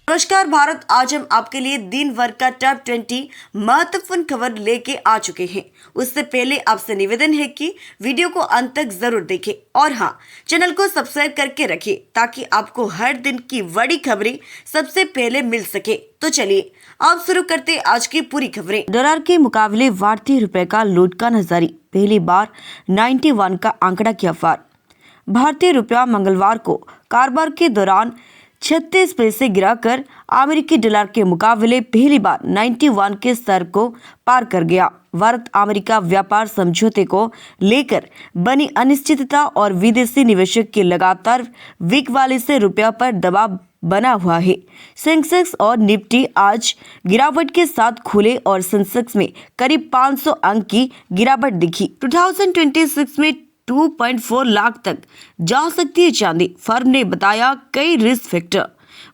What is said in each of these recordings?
नमस्कार भारत, आज हम आपके लिए दिन भर का टॉप 20 महत्वपूर्ण खबर लेके आ चुके हैं। उससे पहले आपसे निवेदन है कि वीडियो को अंत तक जरूर देखें और हाँ, चैनल को सब्सक्राइब करके रखिए ताकि आपको हर दिन की बड़ी खबरें सबसे पहले मिल सके। तो चलिए आप शुरू करते आज की पूरी खबरें। डॉलर के मुकाबले भारतीय रुपए का लूट का नजारी, पहली बार 91 का आंकड़ा किया पार। भारतीय रुपया मंगलवार को कारोबार के दौरान 36 पैसे गिराकर अमेरिकी डॉलर के मुकाबले पहली बार 91 के स्तर को पार कर गया। भारत अमेरिका व्यापार समझौते को लेकर बनी अनिश्चितता और विदेशी निवेशक की लगातार वीक वाली से रुपया पर दबाव बना हुआ है। सेंसेक्स और निफ्टी आज गिरावट के साथ खुले और सेंसेक्स में करीब 500 अंक की गिरावट दिखी। 2026 में 2.4 लाख तक जा सकती है चांदी, फर्म ने बताया कई risk factor.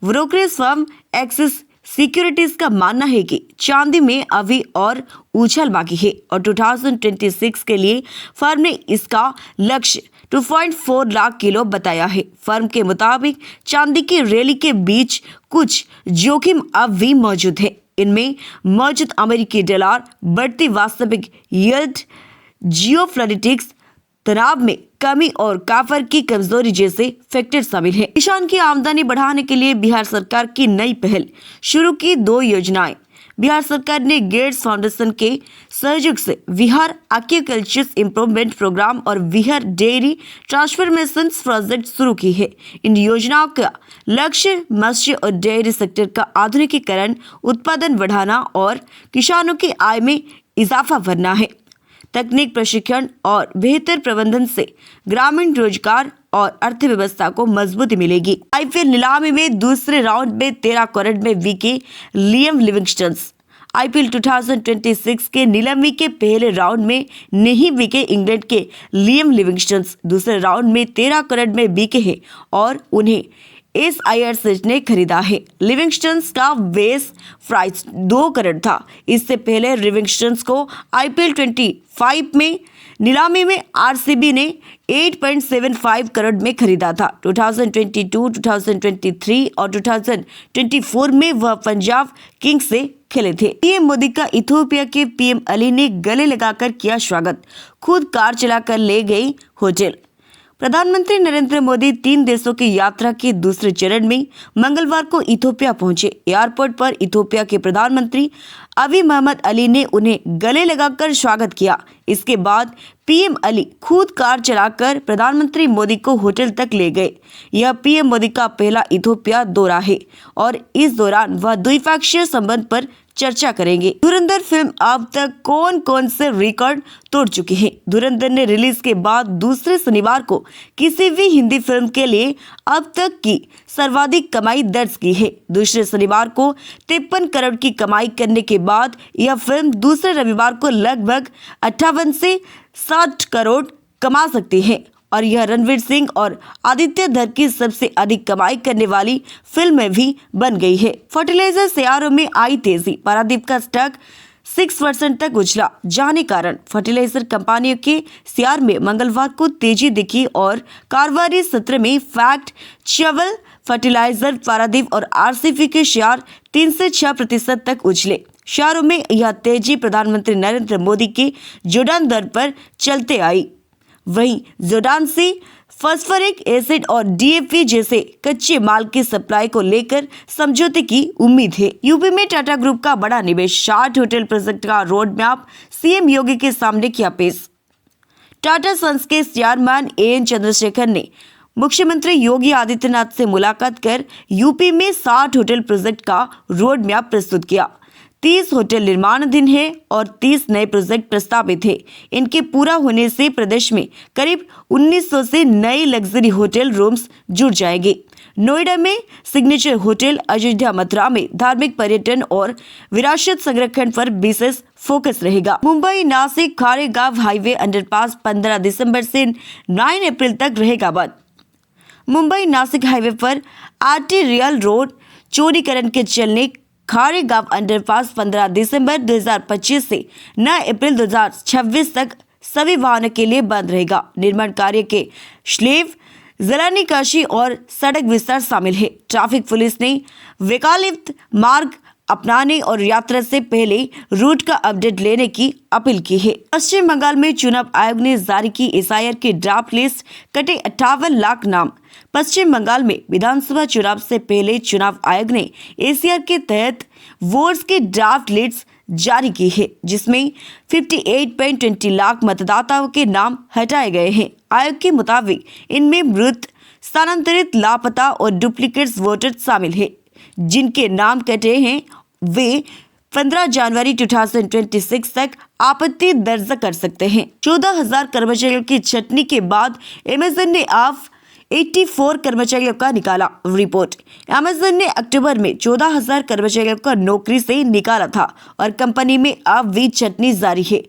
Brokerage firm axis securities का मानना है कि चांदी में अभी और उछाल बाकी है और 2026 के लिए फर्म ने इसका लक्ष्य 2.4 लाख किलो बताया है। फर्म के मुताबिक चांदी की रैली के बीच कुछ जोखिम अब भी मौजूद है। इनमें मौजूद अमेरिकी डॉलर, बढ़ती वास्तविक यील्ड, जियोपॉलिटिक्स, तनाव में कमी और काफर की कमजोरी जैसे फैक्टर शामिल हैं। किसान की आमदनी बढ़ाने के लिए बिहार सरकार की नई पहल, शुरू की 2 योजनाएं। बिहार सरकार ने गेट्स फाउंडेशन के सहयोग से बिहार एक्वाकल्चर इंप्रूवमेंट प्रोग्राम और बिहार डेयरी ट्रांसफॉर्मेशन प्रोजेक्ट शुरू की है। इन योजनाओं का लक्ष्य मत्स्य और डेयरी सेक्टर का आधुनिकीकरण, उत्पादन बढ़ाना और किसानों की आय में इजाफा करना है। तकनीक प्रशिक्षण और बेहतर प्रबंधन से ग्रामीण रोजगार और अर्थव्यवस्था को मजबूती मिलेगी। आईपीएल नीलामी में दूसरे राउंड में 13 करोड़ में बिके लियम लिविंगस्टन। आईपीएल 2026 के नीलामी के पहले राउंड में नहीं बिके इंग्लैंड के लियम लिविंगस्टन दूसरे राउंड में 13 करोड़ में बिके हैं और उन्हें SIR ने खरीदा है। लिविंगस्टन का बेस प्राइस 2 करोड़ था। इससे पहले लिविंगस्टन को IPL 25 में नीलामी में RCB ने 8.75 करोड़ में खरीदा था। 2022, 2023 और 2024 में वह पंजाब किंग्स से खेले थे। पीएम मोदी का इथियोपिया के PM अली ने गले लगाकर किया स्वागत, खुद कार चलाकर ले गई होटल। प्रधानमंत्री नरेंद्र मोदी 3 देशों की यात्रा के दूसरे चरण में मंगलवार को इथियोपिया पहुंचे। एयरपोर्ट पर इथियोपिया के प्रधानमंत्री अबी अहमद अली ने उन्हें गले लगाकर स्वागत किया। इसके बाद PM अली खुद कार चलाकर प्रधानमंत्री मोदी को होटल तक ले गए। यह PM मोदी का पहला इथियोपिया दौरा है और इस दौरान वह द्विपक्षीय संबंध पर चर्चा करेंगे। धुरंधर फिल्म अब तक कौन कौन से रिकॉर्ड तोड़ चुकी है? धुरंधर ने रिलीज के बाद दूसरे शनिवार को किसी भी हिंदी फिल्म के लिए अब तक की सर्वाधिक कमाई दर्ज की है। दूसरे शनिवार को 53 करोड़ की कमाई करने के बाद यह फिल्म दूसरे रविवार को लगभग 58 से 60 करोड़ कमा सकती है और यह रणवीर सिंह और आदित्य धर की सबसे अधिक कमाई करने वाली फिल्म में भी बन गई है। फर्टिलाइजर शेयरों में आई तेजी, पारादीप का स्टॉक 6% तक उछला। जाने कारण फर्टिलाइजर कंपनियों के शेयर में मंगलवार को तेजी दिखी और कारोबारी सत्र में फैक्ट, चवल, फर्टिलाइजर, पारादीप और RCP के शेयर 3 से 6% तक उछले। शेयरों में यह तेजी प्रधानमंत्री नरेंद्र मोदी के जोड़ान दर पर चलते आई। वहीं जोर्डान से फास्फोरिक एसिड और DAP जैसे कच्चे माल की सप्लाई को लेकर समझौते की उम्मीद है। यूपी में टाटा ग्रुप का बड़ा निवेश, 60 होटल प्रोजेक्ट का रोड मैप CM योगी के सामने किया पेश। टाटा सन्स के चेयरमैन AN चंद्रशेखर ने मुख्यमंत्री योगी आदित्यनाथ से मुलाकात कर यूपी में 60 होटल प्रोजेक्ट का रोड मैप प्रस्तुत किया। 30 होटल निर्माणाधीन है और 30 नए प्रोजेक्ट प्रस्तावित है। इनके पूरा होने से प्रदेश में करीब 1900 से नए लग्जरी होटल रूम्स जुड़ जाएंगे। नोएडा में सिग्नेचर होटल, अयोध्या मथुरा में धार्मिक पर्यटन और विरासत संरक्षण पर विशेष फोकस रहेगा। मुंबई नासिक खारेगांव हाईवे अंडरपास 15 दिसंबर से 9 अप्रैल तक रहेगा बंद। मुंबई नासिक हाईवे पर आर्टेरियल रोड चौड़ीकरण के चलने खारेगांव अंडरपास 15 दिसंबर 2025 से 9 अप्रैल 2026 तक सभी वाहनों के लिए बंद रहेगा। निर्माण कार्य के स्लेब जलानी काशी और सड़क विस्तार शामिल है। ट्रैफिक पुलिस ने वैकल्पिक मार्ग अपनाने और यात्रा से पहले रूट का अपडेट लेने की अपील की है। पश्चिम बंगाल में चुनाव आयोग ने जारी की एसआईआर की ड्राफ्ट लिस्ट, कटे 58 लाख नाम। पश्चिम बंगाल में विधानसभा चुनाव से पहले चुनाव आयोग ने एसआईआर के तहत वोट्स की ड्राफ्ट लिस्ट जारी की है, जिसमें 58.20 लाख मतदाताओं के नाम हटाए गए हैं। आयोग के मुताबिक इनमें मृत, स्थानांतरित, लापता और डुप्लीकेट वोटर शामिल हैं। जिनके नाम कटे हैं वे 15 जनवरी 2026 तक आपत्ति दर्ज कर सकते हैं। 14,000 कर्मचारियों की छटनी के बाद अमेजन ने अब 84 कर्मचारियों का निकाला। रिपोर्ट, अमेजन ने अक्टूबर में 14,000 कर्मचारियों को नौकरी से निकाला था और कंपनी में अब भी छटनी जारी है।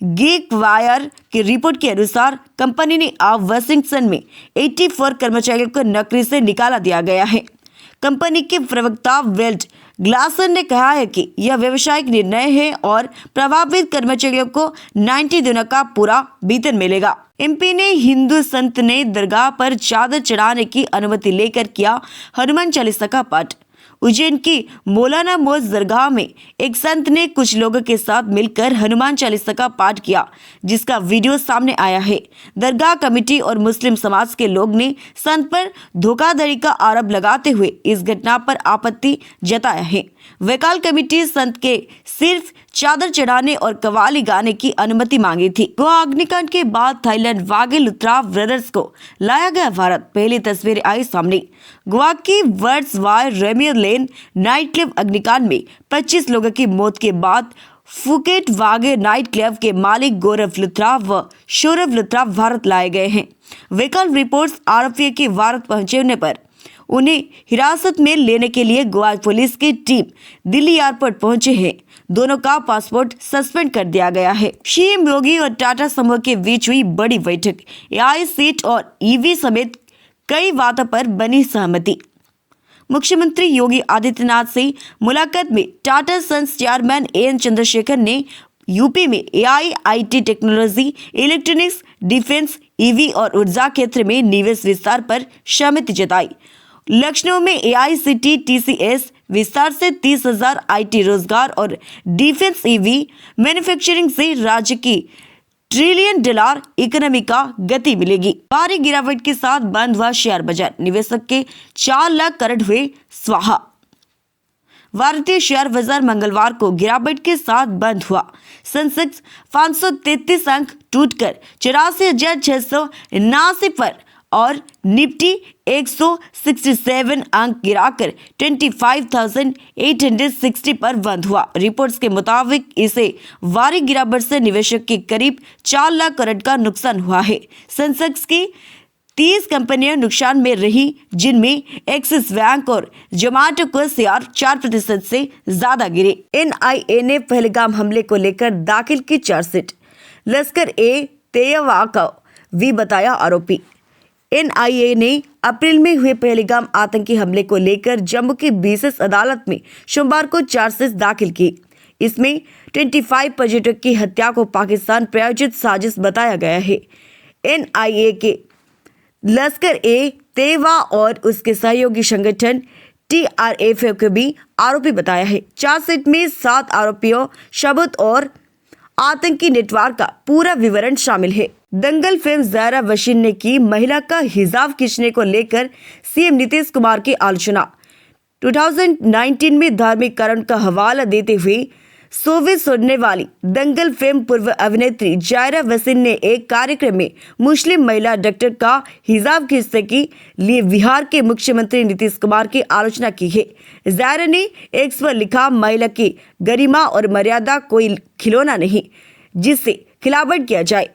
गीक वायर की रिपोर्ट के अनुसार कंपनी ने अब वाशिंगटन में 84 कर्मचारियों को नौकरी से निकाला दिया गया है। कंपनी के प्रवक्ता वेल्ट ग्लासन ने कहा है कि यह व्यावसायिक निर्णय है और प्रभावित कर्मचारियों को 90 दिनों का पूरा वेतन मिलेगा। एमपी ने हिंदू संत ने दरगाह पर चादर चढ़ाने की अनुमति लेकर किया हनुमान चालीसा का पाठ। उज्जैन की मौलाना मोज दरगाह में एक संत ने कुछ लोगों के साथ मिलकर हनुमान चालीसा का पाठ किया, जिसका वीडियो सामने आया है। दरगाह कमेटी और मुस्लिम समाज के लोग ने संत पर धोखाधड़ी का आरोप लगाते हुए इस घटना पर आपत्ति जताया है। वकाल कमेटी संत के सिर्फ चादर चढ़ाने और कव्वाली गाने की अनुमति मांगी थी। गोवा अग्निकांड के बाद थाईलैंड वागे लुथरा ब्रदर्स को लाया गया भारत। पहली तस्वीरें आई सामने। गोवा की वर्ड्स वायर रेमियर लेन नाइट क्लब अग्निकांड में 25 लोगों की मौत के बाद फुकेट वागे नाइट क्लब के मालिक गौरव लुथरा व सौरभ लुथरा भारत लाए गए हैं। वकाल रिपोर्ट्स आरोपियों के भारत पहुंचने पर उन्हें हिरासत में लेने के लिए गोवा पुलिस की टीम दिल्ली एयरपोर्ट पहुंचे हैं। दोनों का पासपोर्ट सस्पेंड कर दिया गया है। सीएम योगी और टाटा समूह के बीच हुई बड़ी बैठक। एआई सीट और ईवी समेत कई बातों पर बनी सहमति। मुख्यमंत्री योगी आदित्यनाथ से मुलाकात में Tata Sons chairman N Chandrashekhar ने यूपी में AI, IT technology, electronics, defence, EV और ऊर्जा क्षेत्र में निवेश विस्तार पर सहमति जताई। लखनऊ में एआईसीटी टीसीएस विस्तार से 30,000 आईटी रोजगार और डिफेंस ईवी मैन्युफैक्चरिंग से राज्य की $1 ट्रिलियन इकोनॉमी का गति मिलेगी। भारी गिरावट के साथ बंद हुआ शेयर बाजार। निवेशक के 4 लाख करोड़ हुए स्वाहा। भारतीय शेयर बाजार मंगलवार को गिरावट के साथ बंद हुआ। सेंसेक्स 533 अंक टूटकर 84,679 पर और निफ्टी 167 अंक गिराकर 25,860 पर बंद हुआ। रिपोर्ट्स के मुताबिक इसे भारी गिरावट से निवेशक के करीब 4 लाख करोड़ का नुकसान हुआ है। सेंसेक्स की 30 कंपनियां नुकसान में रही, जिनमें एक्सिस बैंक और जोमेटो को शेयर 4% से ज्यादा गिरे। एनआईए ने पहलगाम हमले को लेकर दाखिल की चार्जशीट। लश्कर ए तैयबा को भी बताया आरोपी। एनआईए ने अप्रैल में हुए पहलगाम आतंकी हमले को लेकर जम्मू की विशेष अदालत में सोमवार को चार्जशीट दाखिल की। इसमें 25 पर्यटक की हत्या को पाकिस्तान प्रायोजित साजिश बताया गया है। एनआईए के लश्कर ए तैयबा और उसके सहयोगी संगठन टीआरएफ को भी आरोपी बताया है। चार्जशीट में 7 आरोपियों, सबूत और आतंकी नेटवर्क का पूरा विवरण शामिल है। दंगल फिल्म ज़ारा वसीम ने की महिला का हिजाब खींचने को लेकर सीएम नीतीश कुमार की आलोचना। 2019 में धार्मिक कारण का हवाला देते हुए शोबिस छोड़ने वाली दंगल फिल्म पूर्व अभिनेत्री ज़ारा वसीम ने एक कार्यक्रम में मुस्लिम महिला डॉक्टर का हिजाब खींचने के लिए बिहार के मुख्यमंत्री नीतीश कुमार की आलोचना की है। ज़ारा ने एक्स पर लिखा, महिला की गरिमा और मर्यादा कोई खिलौना नहीं जिससे खिलाफत किया जाए।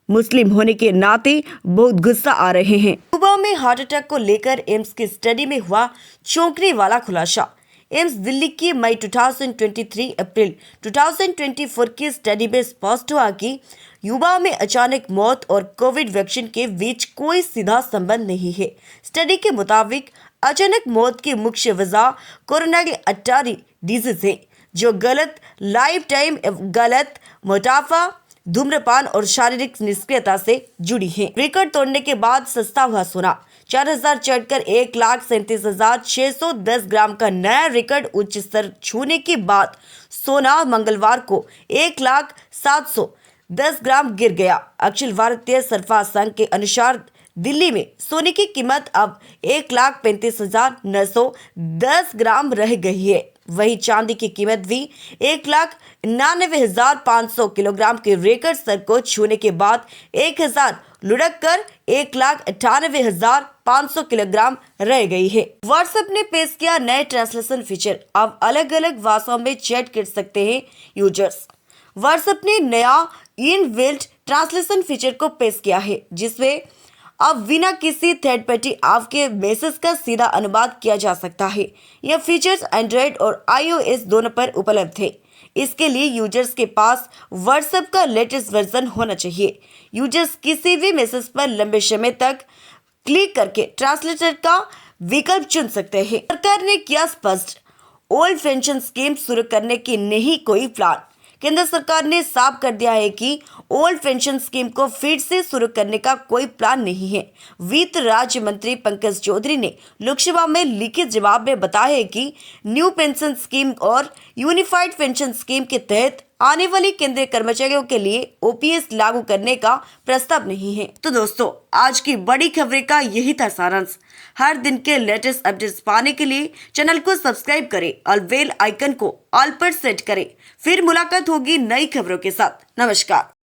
मुस्लिम होने के नाते बहुत गुस्सा आ रहे हैं। सुबह में हार्ट अटैक को लेकर एम्स की स्टडी में हुआ चौंकने वाला खुलासा। एम्स दिल्ली की मई 2023 अप्रैल 2024 की स्टडी में स्पष्ट हुआ कि युवा में अचानक मौत और कोविड वैक्सीन के बीच कोई सीधा संबंध नहीं है। स्टडी के मुताबिक अचानक मौत की मुख्य वजह कोरोनरी आर्टरी डिजीज है, जो गलत लाइफ टाइम, गलत मोटापा, धूम्रपान और शारीरिक निष्क्रियता से जुड़ी है। रिकॉर्ड तोड़ने के बाद सस्ता हुआ सोना। 4,000 चढ़कर 1,37,610 ग्राम का नया रिकॉर्ड उच्च स्तर छूने के बाद सोना मंगलवार को 1,07,10 ग्राम गिर गया। अखिल भारतीय सर्फा संघ के अनुसार दिल्ली में सोने की कीमत अब 1,35,910 ग्राम रह गई है। वहीं चांदी की कीमत भी 1,99,500 किलोग्राम के रिकॉर्ड स्तर को छूने के बाद 1,000 लुढ़क कर 1,98,500 किलोग्राम रह गई है। व्हाट्सएप ने पेश किया नए ट्रांसलेशन फीचर। अब अलग अलग भाषाओं में चैट कर सकते हैं यूजर्स। व्हाट्सएप ने नया इनबिल्ट ट्रांसलेशन फीचर को पेश किया है, जिसमें अब बिना किसी थर्ड पार्टी ऐप के मैसेज का सीधा अनुवाद किया जा सकता है। यह फीचर्स एंड्रॉयड और iOS दोनों पर उपलब्ध है। इसके लिए यूजर्स के पास व्हाट्सएप का लेटेस्ट वर्जन होना चाहिए। यूजर्स किसी भी मैसेज पर लंबे समय तक क्लिक करके ट्रांसलेटर का विकल्प चुन सकते हैं। सरकार ने किया स्पष्ट, ओल्ड पेंशन स्कीम शुरू करने की नहीं कोई प्लान। केंद्र सरकार ने साफ कर दिया है कि ओल्ड पेंशन स्कीम को फिर से शुरू करने का कोई प्लान नहीं है। वित्त राज्य मंत्री पंकज चौधरी ने लोकसभा में लिखित जवाब में बताया है कि न्यू पेंशन स्कीम और यूनिफाइड पेंशन स्कीम के तहत आने वाली केंद्रीय कर्मचारियों के लिए ओपीएस लागू करने का प्रस्ताव नहीं है। तो दोस्तों, आज की बड़ी खबरें का यही था सारांश। हर दिन के लेटेस्ट अपडेट्स पाने के लिए चैनल को सब्सक्राइब करें और बेल आइकन को ऑल पर सेट करें। फिर मुलाकात होगी नई खबरों के साथ। नमस्कार।